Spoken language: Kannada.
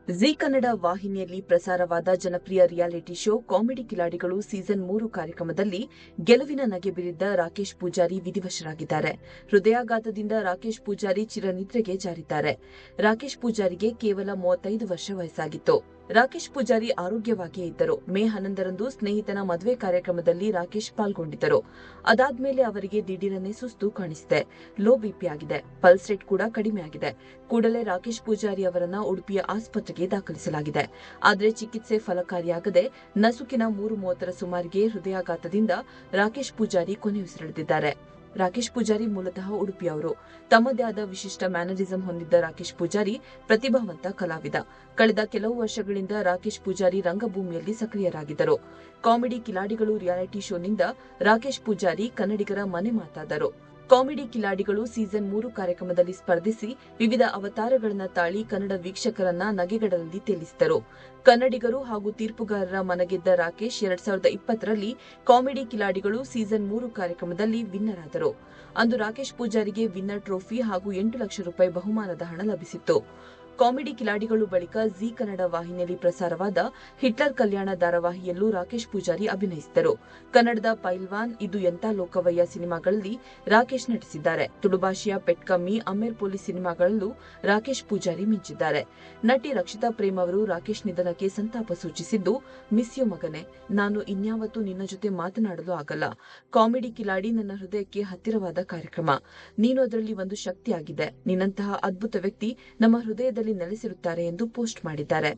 ಜೀ ಕನ್ನಡ ವಾಹಿನಿಯಲ್ಲಿ ಪ್ರಸಾರವಾದ ಜನಪ್ರಿಯ ರಿಯಾಲಿಟಿ ಶೋ ಕಾಮಿಡಿ ಕಿಲಾಡಿಗಳು ಸೀಸನ್ 3 ಕಾರ್ಯಕ್ರಮದಲ್ಲಿ ಗೆಲುವಿನ ನಗೆ ಬೀರಿದ್ದ ರಾಕೇಶ್ ಪೂಜಾರಿ ವಿಧಿವಶರಾಗಿದ್ದಾರೆ. ಹೃದಯಾಘಾತದಿಂದ ರಾಕೇಶ್ ಪೂಜಾರಿ ಚಿರನಿದ್ರೆಗೆ ಜಾರಿದ್ದಾರೆ. ರಾಕೇಶ್ ಪೂಜಾರಿಗೆ ಕೇವಲ 35 ವರ್ಷ ವಯಸ್ಸಾಗಿತ್ತು. ರಾಕೇಶ್ ಪೂಜಾರಿ ಆರೋಗ್ಯವಾಗಿಯೇ ಇದ್ದರು. ಮೇ 11ರಂದು ಸ್ನೇಹಿತನ ಮದುವೆ ಕಾರ್ಯಕ್ರಮದಲ್ಲಿ ರಾಕೇಶ್ ಪಾಲ್ಗೊಂಡಿದ್ದರು. ಅದಾದ್ಮೇಲೆ ಅವರಿಗೆ ದಿಢೀರನೆ ಸುಸ್ತು ಕಾಣಿಸಿದೆ. ಲೋ ಬಿಪಿ ಆಗಿದೆ. ಪಲ್ಸ್ ರೇಟ್ ಕೂಡ ಕಡಿಮೆ ಆಗಿದೆ. ಕೂಡಲೇ ರಾಕೇಶ್ ಪೂಜಾರಿ ಅವರನ್ನ ಉಡುಪಿಯ ಆಸ್ಪತ್ರೆಗೆ ದಾಖಲಿಸಲಾಗಿದೆ. ಆದರೆ ಚಿಕಿತ್ಸೆ ಫಲಕಾರಿಯಾಗದೆ ನಸುಕಿನ 3:30ರ ಸುಮಾರಿಗೆ ಹೃದಯಾಘಾತದಿಂದ ರಾಕೇಶ್ ಪೂಜಾರಿ ಕೊನೆಯುಸಿರೆಳೆದಿದ್ದಾರೆ. ರಾಕೇಶ್ ಪೂಜಾರಿ ಮೂಲತಃ ಉಡುಪಿಯವರು. ತಮ್ಮದೇ ಆದ ವಿಶಿಷ್ಟ ಮ್ಯಾನರಿಸಂ ಹೊಂದಿದ್ದ ರಾಕೇಶ್ ಪೂಜಾರಿ ಪ್ರತಿಭಾವಂತ ಕಲಾವಿದ. ಕಳೆದ ಕೆಲವು ವರ್ಷಗಳಿಂದ ರಾಕೇಶ್ ಪೂಜಾರಿ ರಂಗಭೂಮಿಯಲ್ಲಿ ಸಕ್ರಿಯರಾಗಿದ್ದರು. ಕಾಮಿಡಿ ಕಿಲಾಡಿಗಳು ರಿಯಾಲಿಟಿ ಶೋನಿಂದ ರಾಕೇಶ್ ಪೂಜಾರಿ ಕನ್ನಡಿಗರ ಮನೆ ಮಾತಾದರು. ಕಾಮಿಡಿ ಕಿಲಾಡಿಗಳು ಸೀಸನ್ 3 ಕಾರ್ಯಕ್ರಮದಲ್ಲಿ ಸ್ಪರ್ಧಿಸಿ ವಿವಿಧ ಅವತಾರಗಳನ್ನು ತಾಳಿ ಕನ್ನಡ ವೀಕ್ಷಕರನ್ನ ನಗೆಗಡಲಲ್ಲಿ ತೇಲಿಸಿದರು. ಕನ್ನಡಿಗರು ಹಾಗೂ ತೀರ್ಪುಗಾರರ ಮನಗೆದ್ದ ರಾಕೇಶ್ 2020ರಲ್ಲಿ ಕಾಮಿಡಿ ಕಿಲಾಡಿಗಳು ಸೀಸನ್ 3 ಕಾರ್ಯಕ್ರಮದಲ್ಲಿ ವಿನ್ನರ್ ಆದರು. ಅಂದು ರಾಕೇಶ್ ಪೂಜಾರಿಗೆ ವಿನ್ನರ್ ಟ್ರೋಫಿ ಹಾಗೂ 8 ಲಕ್ಷ ರೂಪಾಯಿ ಬಹುಮಾನದ ಹಣ ಲಭಿಸಿತ್ತು. ಕಾಮಿಡಿ ಕಿಲಾಡಿಗಳು ಬಳಿಕ ಜೀ ಕನ್ನಡ ವಾಹಿನಿಯಲ್ಲಿ ಪ್ರಸಾರವಾದ ಹಿಟ್ಲರ್ ಕಲ್ಯಾಣ ಧಾರಾವಾಹಿಯಲ್ಲೂ ರಾಕೇಶ್ ಪೂಜಾರಿ ಅಭಿನಯಿಸಿದರು. ಕನ್ನಡದ ಪೈಲ್ವಾನ್, ಇದು ಎಂತಾ ಲೋಕವಯ್ಯ ಸಿನಿಮಾಗಳಲ್ಲಿ ರಾಕೇಶ್ ನಟಿಸಿದ್ದಾರೆ. ತುಳುಭಾಷೆಯ ಪೆಟ್ಕಮ್ಮಿ, ಅಮೇರ್ ಪೊಲೀಸ್ ಸಿನಿಮಾಗಳಲ್ಲೂ ರಾಕೇಶ್ ಪೂಜಾರಿ ಮಿಂಚಿದ್ದಾರೆ. ನಟಿ ರಕ್ಷಿತಾ ಪ್ರೇಮ್ ಅವರು ರಾಕೇಶ್ ನಿಧನಕ್ಕೆ ಸಂತಾಪ ಸೂಚಿಸಿದ್ದು, ಮಿಸ್ ಯು ಮಗನೇ, ನಾನು ಇನ್ಯಾವತ್ತೂ ನಿನ್ನ ಜೊತೆ ಮಾತನಾಡಲು ಆಗಲ್ಲ. ಕಾಮಿಡಿ ಕಿಲಾಡಿ ನನ್ನ ಹೃದಯಕ್ಕೆ ಹತ್ತಿರವಾದ ಕಾರ್ಯಕ್ರಮ. ನೀನು ಅದರಲ್ಲಿ ಒಂದು ಶಕ್ತಿಯಾಗಿದೆ. ನಿನ್ನಂತಹ ಅದ್ಭುತ ವ್ಯಕ್ತಿ ನಮ್ಮ ಹೃದಯದಲ್ಲಿ ನೆಲೆಸಿರುತ್ತಾರೆ ಎಂದು ಪೋಸ್ಟ್ ಮಾಡಿದ್ದಾರೆ.